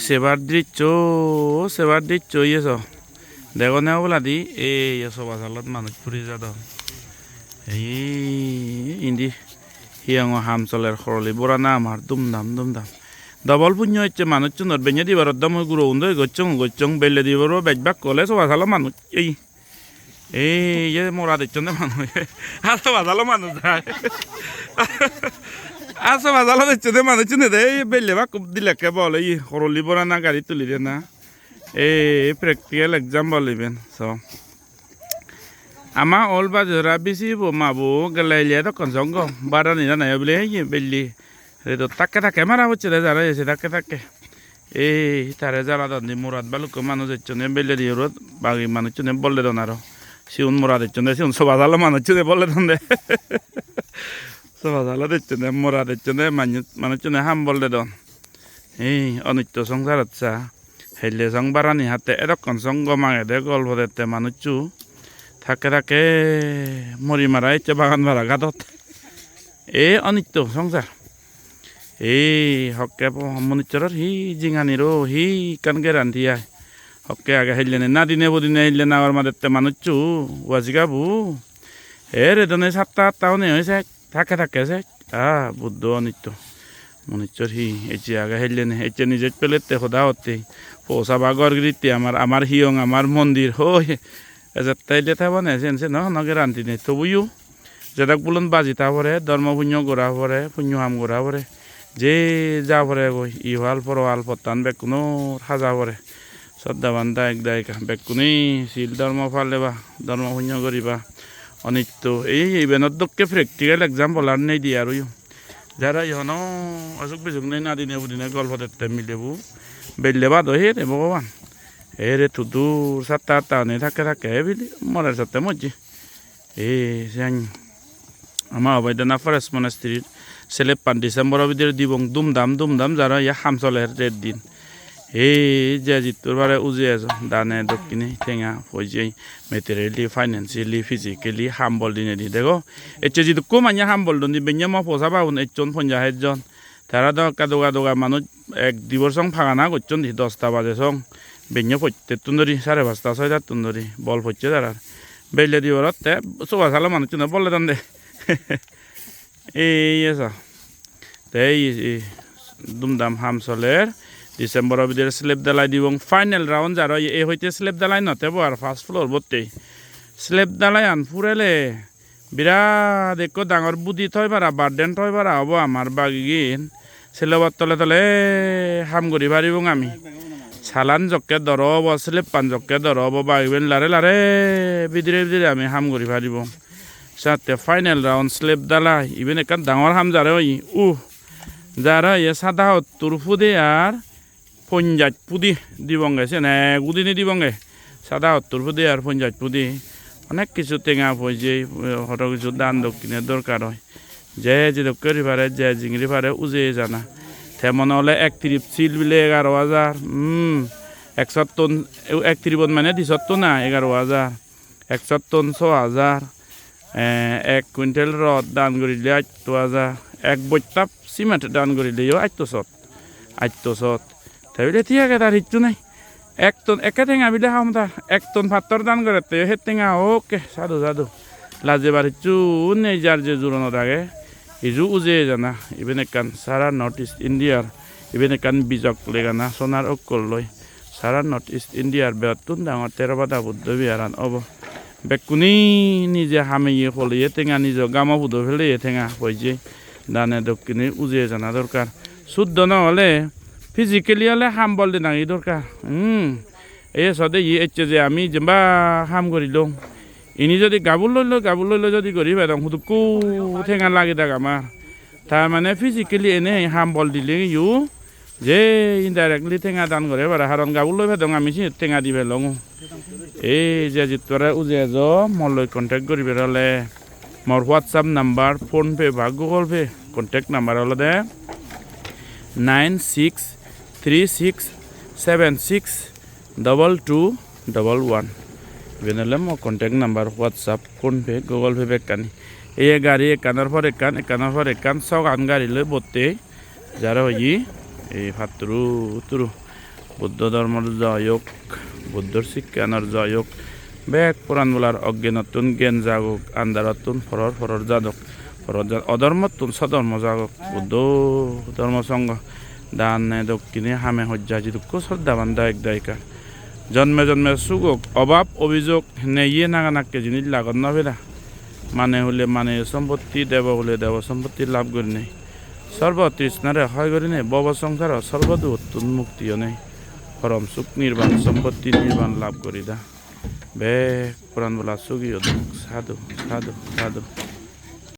সেবার দিচ্ছ ইয়েছ দেখো নেও বলা দি এই সবা চালত মানুষ ফুরি যাদ এই ইন্দি হিয়াং হাম চলের খরলি বড়া না আমার দুমদাম ডবল পুণ্য হচ্ছে মানুষ চুনত বেñে দিবার দাম গুরু উন্দই গচ্চং বেলে দিবার বেজবাক কলে সবা চাল মানুষ এই মরা দিচ্ছ না মানুষ আর সবা চাল মানুষ যায় আসো বাজালো দিচ্ছে দে মানুষ চিনে দে বেলে বা খুব দিলেকে বলে খরলি বড়া না গাড়ি তুলি দে না এই প্র্যাকটিক্যাল এক্সাম বলিবেন সব ama ol ba jara bisi bo ma bo galaile to kon songo barani na na bele ye belli re to takke mara hocche de jara ese takke ei tare jara do ni murad balu ko manu jechone belle di rod bagi manu chune bolle donaro siun murad jechone siun soba dalo manu chune bolle donde soba dalo jechone murad jechone manu chune ham bolle don ei onitto songsaratsa helle song barani hatte erokon songo mange de golbo dette manu chu থাকে মরি মারা ইচ্ছে বাগান ভাড়া গাদত অনিত্য সংসার হকে মনিচৰৰ হি জিঙানিৰো হি কানকে ৰান্ধিয়া হকে আগে হেলিলে না দিনে বদিনে হেলিলে না মাদেতে মানুষু ওয়াজিগাবু রেদনে 7-8 নে হয়েছে থাকে আছে বুদ্ধ অনিত্য মনিচৰ হি এচি আগে হেলিলে এচে নিজে পেলেতে সদা হতে পৌঁছা বাগর গিরিতে আমার হিয়ং আমার মন্দির হয় তাই লেথা বানে সেনসে নগে রান্তি নেই তবুও যেটাক বুলন বাজি তারপরে ধর্ম পুণ্য গোড়া পরে পুণ্য হাম গোড়া পরে যে যা পরে গই ইহাল পরওয়াল পতান বেকুনো সাজা পরে শ্রদ্ধা বান্ধা একদায়িকা বেকুনি শিল ধর্ম ফালেবা ধর্ম পুণ্য করিবা অনিত্য এই ইভেন্টত দক্ষে প্র্যাকটিক্যাল এক্সাম্পল আর নেই দিয়ে আর যারা ইহনো অসুখ বিসুখ নেই না দিনে বুদিনে গল্প দেখতে মিলেবু বেললে বাদ হে রে ভগবান এরে তো দূর 7-8 নে থাকে বিলি মরার সাথে মজি সেন আমার অবৈধনা ফরেস্ট মনাস্ট্রির ছেলে 5 ডিসেম্বর অবধি দিবং দুমদাম যারা ইয়া হাম চলের রেড দিন যে জিতুর বারে উজে আছো দানে দক্ষিণে ঠেঙা পয়সা মেটেরিয়ালি ফাইন্যান্সিয়ালি ফিজিক্যালি হাম্বল দিনে দি দেখো এচ্ছে যদি কমাইয়া হাম্বল দিন বেঞ্জা মা পোষা পাউন 150 জন তারা দোকা মানুষ 1-2 বছর ফাঁকা না করছেন 10টা বাজে সং বেঞ্জা পড়তে তুন্দরি 5:30-6টা তুন্দরি বল পড়ছে তারা বেলে দিব রতে সোয়া সালো মানুষ না বললে দেন দে এসা তাই দুমদাম হাম চলের ডিসেম্বর অবধি স্লেব দালাই দিব ফাইনাল রাউন্ড যারা এ হইতে স্লেব দালাই নতেব আর ফার্স্ট ফ্লোর বলতে স্লেব দালাই আন ফুরেলে বিরাট একো ডাঙর বুদ্ধি থই পারা বার্ডেন থই পারা হব আমার বাগিন স্লেবর তলে হাম করি পারিব আমি সালান জকে ধরব স্লেব পান জকে ধরব বাগিবেন লারে বিদিরে আমি হাম করি পারিব সাথে ফাইনাল রাউন্ড স্লেব দালাই ইভেন একান ডাঙর হাম যারে ওই যারা এ সাদা তুরফু দে আর পঞ্জাজ পুদি দিবঙ্গে সে না গুদিনে দিবঙ্গে সাদা তুরফু দে আর পঞ্জাজ পুদি অনেক কিছু টেঙা পয়সে হত কিছু দান দক্ষিণের দরকার হয় যে করি পারে যে জিংড়ি পারে উজে জানা তেমন হলে 31 সিল বিলে 11,000 100 টন 31 মানে 200 টন না 11,000 100 টন 6,000 1 কুইন্টাল রড দান করিলে 8,000 এক বইটা সিমেন্ট দান করিলেও 800 তাইলে ঠিক আছে তার ইচ্ছু নাই 1 টন একে টেঙা বিলে খাম তার 1 টন পাত্তর দান করে হে টেঙা ওকে সাধু লাজে বার ইচ্ছু নেই যার যে জোরানো থাকে ইজু উজে জানা ইভেন একান সারা নর্থ ইস্ট ইন্ডিয়ার ইভেন একান বিজক লেগানা সোনার অক্কল লয় সারা নর্থ ইস্ট ইন্ডিয়ার বেতুন ডাঙর 13 বাদা বুদ্ধ বিহারান অব বেকুনি নিজে হামিয়ে ফলিয়ে টেঙা নিজ গামা বুধ ফেলে টেঙা পয়সে দানে দক্ষিণে উজে জানা দরকার শুদ্ধ নহলে ফিজিক্যালি হলে হাম বল দে নাকি দরকার এই সদে ইচ্ছে যে আমি যেবা হাম করিল ইনি যদি গাবুল লইল যদি করি বেদম শুধু কু ঠেঙা লাগি থাক আমার তার মানে ফিজিক্যালি এনে হাম বল দিলে ইউ যে ইনডাইরেক্টলি ঠেঙা দান করে বারা হারণ গাবুল লই ভেদং আমি ঠেঙা দিবে লং এই যে জিতরে উজে য মলৈ কন্টেক্ট করিবে হলে মোর হোয়াটসঅ্যাপ নাম্বার ফোনপে বা গুগল পে কন্টেক্ট নাম্বার হলো দে 9636762211 ইভেন মো contact number WhatsApp PhonePe Google Pay বেকানি এই গাড়ি একানোর পর একান সব আন গাড়ি লই বলতে যারা হই এই ভাতৰু তুৰু বুদ্ধ ধৰ্মৰ জয় হোক বুদ্ধৰ শিক্ষানৰ জয় হোক বেগ পুৰাণ বোলাৰ অজ্ঞানতুন জ্ঞান জাগক আন্ধাৰতুন ফৰৰ যাদক অধৰ্মতুন সধৰ্ম জাগক বুদ্ধ ধৰ্ম সংঘ দানে দক্ষিণে হামে হজ্জা যিদুক্ষ শ্ৰদ্ধাবান দায়ক দায়িকা জন্মে জন্মে সুগক অভাব অভিযোগ নেইয়ে নাগানাকে জিনিস লাগত না ফেরা মানে হলে মানে সম্পত্তি দেব হলে দেব সম্পত্তি লাভ করি নেই সর্ব তৃষ্ণারে হয় করি নেই বব সংসার সর্বদূর মুক্তিও নেই পরম সুখ নির্বাণ সম্পত্তি নির্বাণ লাভ করি দা বে পুরাণ বলা সুগিও সাধু সাধু সাধু